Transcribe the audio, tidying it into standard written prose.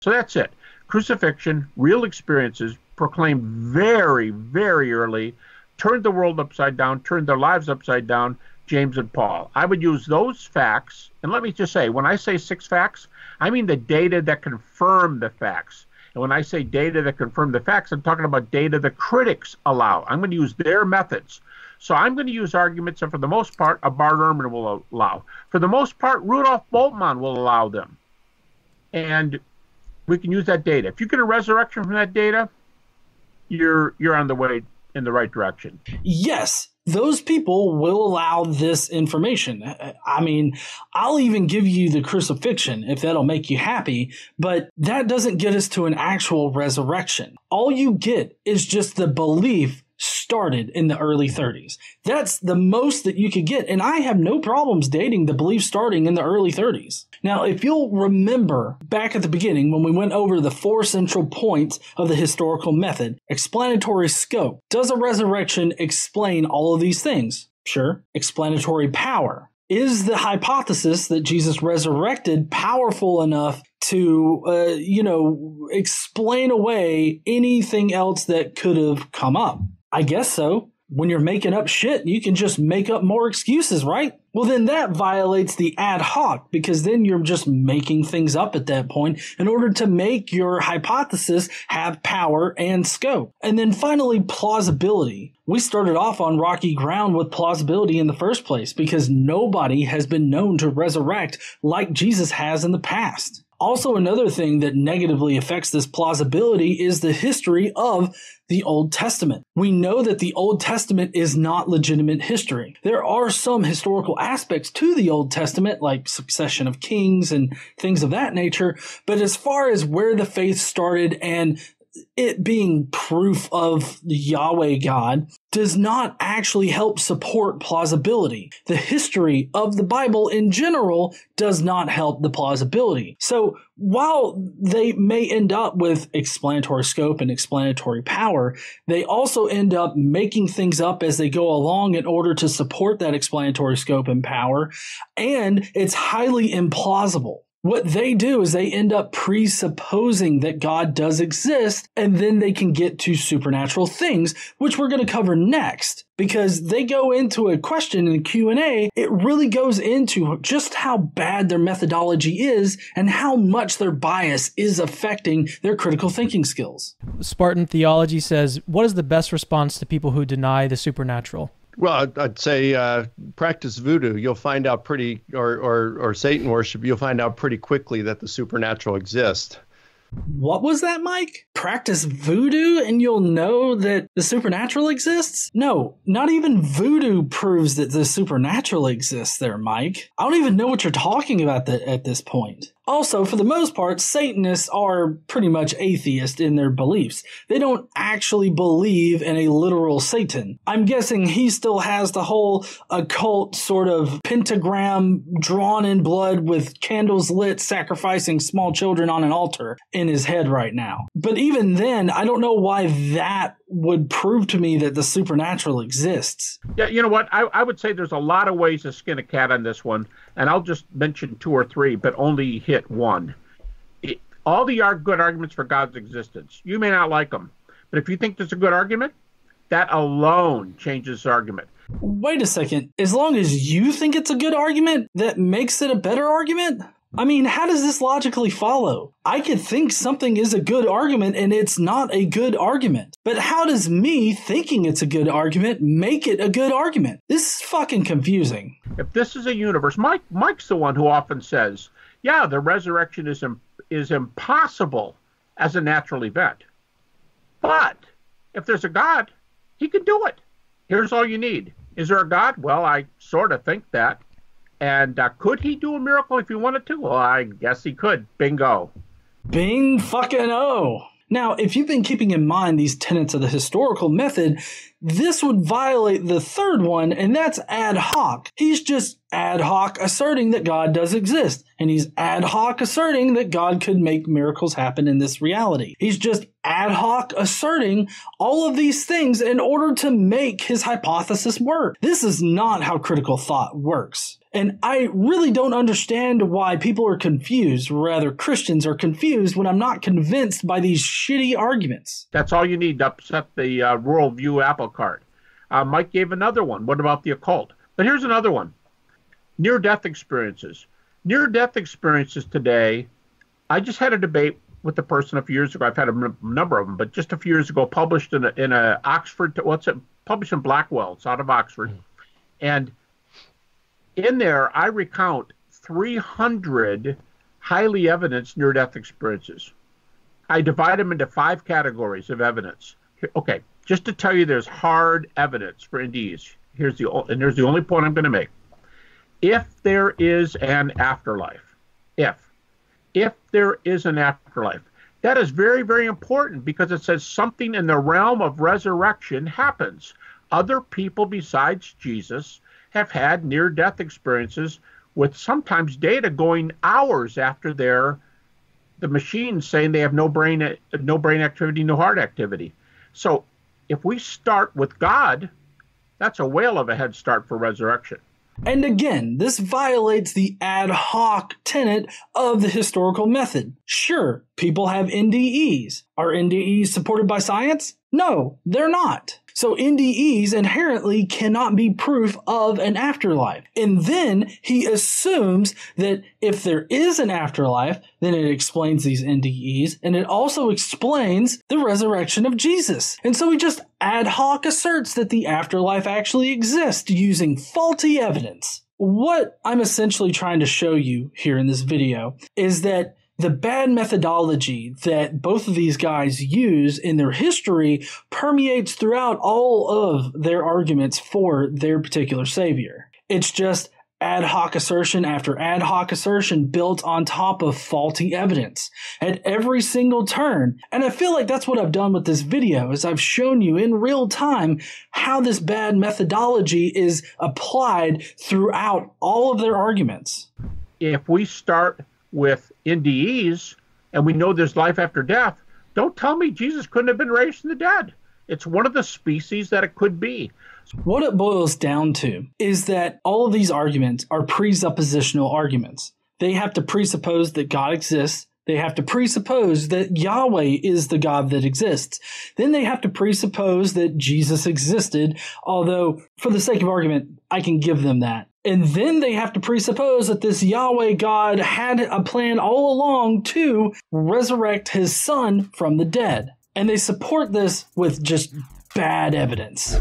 So that's it. Crucifixion, real experiences, proclaimed very, very early, turned the world upside down, turned their lives upside down, James and Paul. I would use those facts, and let me just say, when I say 6 facts, I mean the data that confirm the facts. And when I say data that confirm the facts, I'm talking about data the critics allow. I'm going to use their methods. So I'm going to use arguments that, for the most part, a Bart Ehrman will allow. For the most part, Rudolf Bultmann will allow them. And we can use that data. If you get a resurrection from that data, you're on the way in the right direction. Yes, those people will allow this information. I mean, I'll even give you the crucifixion if that'll make you happy, but that doesn't get us to an actual resurrection. All you get is just the belief started in the early 30s. That's the most that you could get. And I have no problems dating the belief starting in the early 30s. Now, if you'll remember back at the beginning when we went over the 4 central points of the historical method, explanatory scope. Does a resurrection explain all of these things? Sure. Explanatory power. Is the hypothesis that Jesus resurrected powerful enough to, explain away anything else that could have come up? I guess so. When you're making up shit, you can just make up more excuses, right? Well, then that violates the ad hoc, because then you're just making things up at that point in order to make your hypothesis have power and scope. And then finally, plausibility. We started off on rocky ground with plausibility in the first place because nobody has been known to resurrect like Jesus has in the past. Also, another thing that negatively affects this plausibility is the history of the Old Testament. We know that the Old Testament is not legitimate history. There are some historical aspects to the Old Testament, like succession of kings and things of that nature, but as far as where the faith started and it being proof of Yahweh God does not actually help support plausibility. The history of the Bible in general does not help the plausibility. So while they may end up with explanatory scope and explanatory power, they also end up making things up as they go along in order to support that explanatory scope and power, and it's highly implausible. What they do is they end up presupposing that God does exist, and then they can get to supernatural things, which we're going to cover next. Because they go into a question in Q&A, it really goes into just how bad their methodology is and how much their bias is affecting their critical thinking skills. Spartan Theology says, what is the best response to people who deny the supernatural? Well, I'd say practice voodoo. You'll find out or Satan worship, you'll find out pretty quickly that the supernatural exists. What was that, Mike? Practice voodoo and you'll know that the supernatural exists? No, not even voodoo proves that the supernatural exists there, Mike. I don't even know what you're talking about at this point. Also, for the most part, Satanists are pretty much atheist in their beliefs. They don't actually believe in a literal Satan. I'm guessing he still has the whole occult sort of pentagram drawn in blood with candles lit sacrificing small children on an altar in his head right now. But even then, I don't know why that would prove to me that the supernatural exists. Yeah, you know what? I would say there's a lot of ways to skin a cat on this one, and I'll just mention 2 or 3, but only hit one. All the good arguments for God's existence, you may not like them, but if you think there's a good argument, that alone changes the argument. Wait a second. As long as you think it's a good argument, that makes it a better argument? I mean, how does this logically follow? I could think something is a good argument and it's not a good argument. But how does me thinking it's a good argument make it a good argument? This is fucking confusing. If this is a universe, Mike's the one who often says, yeah, the resurrection is impossible as a natural event. But if there's a God, he can do it. Here's all you need. Is there a God? Well, I sort of think that. And could he do a miracle if he wanted to? Well, I guess he could. Bingo. Bing fucking oh. Now, if you've been keeping in mind these tenets of the historical method, This would violate the third one, and that's ad hoc. He's just ad hoc asserting that God does exist, and he's ad hoc asserting that God could make miracles happen in this reality. He's just ad hoc asserting all of these things in order to make his hypothesis work. This is not how critical thought works. And I really don't understand why people are confused, rather Christians are confused, when I'm not convinced by these shitty arguments. That's all you need to upset the worldview apple cart. Mike gave another one. What about the occult? But here's another one. Near-death experiences. Near-death experiences today, I just had a debate with a person a few years ago. I've had a number of them, but just a few years ago, published in a Oxford, published in Blackwell. It's out of Oxford. And in there, I recount 300 highly evidenced near-death experiences. I divide them into 5 categories of evidence. Okay, just to tell you there's hard evidence for NDEs. Here's the only point I'm going to make. If there is an afterlife, if there is an afterlife, that is very, very important because it says something in the realm of resurrection happens. Other people besides Jesus have had near-death experiences with sometimes data going hours after the machine saying they have no brain activity, no heart activity. So if we start with God, that's a whale of a head start for resurrection. And again, this violates the ad hoc tenet of the historical method. Sure, people have NDEs. Are NDEs supported by science? No, they're not. So NDEs inherently cannot be proof of an afterlife. And then he assumes that if there is an afterlife, then it explains these NDEs, and it also explains the resurrection of Jesus. And so he just ad hoc asserts that the afterlife actually exists using faulty evidence. What I'm essentially trying to show you here in this video is that the bad methodology that both of these guys use in their history permeates throughout all of their arguments for their particular savior. It's just ad hoc assertion after ad hoc assertion built on top of faulty evidence at every single turn. And I feel like that's what I've done with this video, is I've shown you in real time how this bad methodology is applied throughout all of their arguments. If we start with NDEs and we know there's life after death, don't tell me Jesus couldn't have been raised from the dead. It's one of the species that it could be. What it boils down to is that all of these arguments are presuppositional arguments. They have to presuppose that God exists. They have to presuppose that Yahweh is the God that exists. Then they have to presuppose that Jesus existed, although for the sake of argument, I can give them that. And then they have to presuppose that this Yahweh God had a plan all along to resurrect his son from the dead. And they support this with just bad evidence.